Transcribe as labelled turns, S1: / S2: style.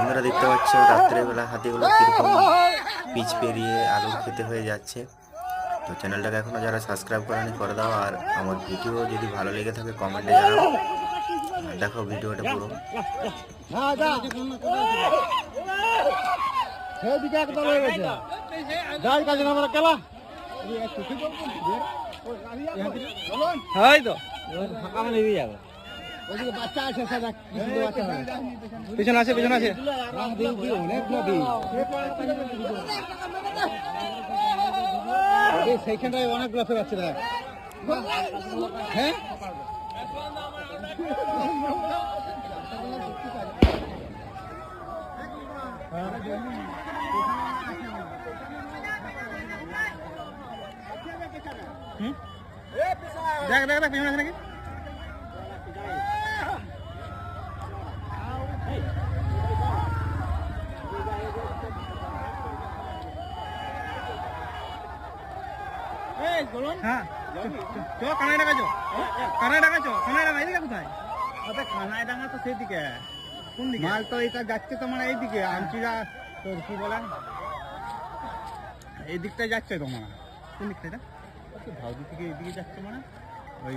S1: বন্ধুরা দেখতে পাচ্ছ রাত্রেবেলা হাতিগুলো কীরকম পিচ পেরিয়ে আলু খেতে হয়ে যাচ্ছে। তো চ্যানেলটাকে এখনও যারা সাবস্ক্রাইব করেনি করে দাও, আর আমার ভিডিও যদি ভালো লেগে থাকে কমেন্টে জানাও। দেখো ভিডিওটা পুরো।
S2: পিছনে আছে পিছনে আছে সেইখানটায় অনেকগুলো ফের আছে। হ্যাঁ দেখ দেখ দেখ পিছনে আছে নাকি? হ্যাঁ চ কানাই ডাকা, কানাই ডাকা, কানাই ডাকা এদিকে কোথায়? কানাই ডাঙ্গা তো সেদিকে। কোন দিকে? মাল তো এটা যাচ্ছে তোমার এইদিকে আমচিরা, তোর কি বলেন এই দিকটায় যাচ্ছে তোমার। কোন দিকটা? এটা ভাউদি থেকে এইদিকে যাচ্ছে মানে ওই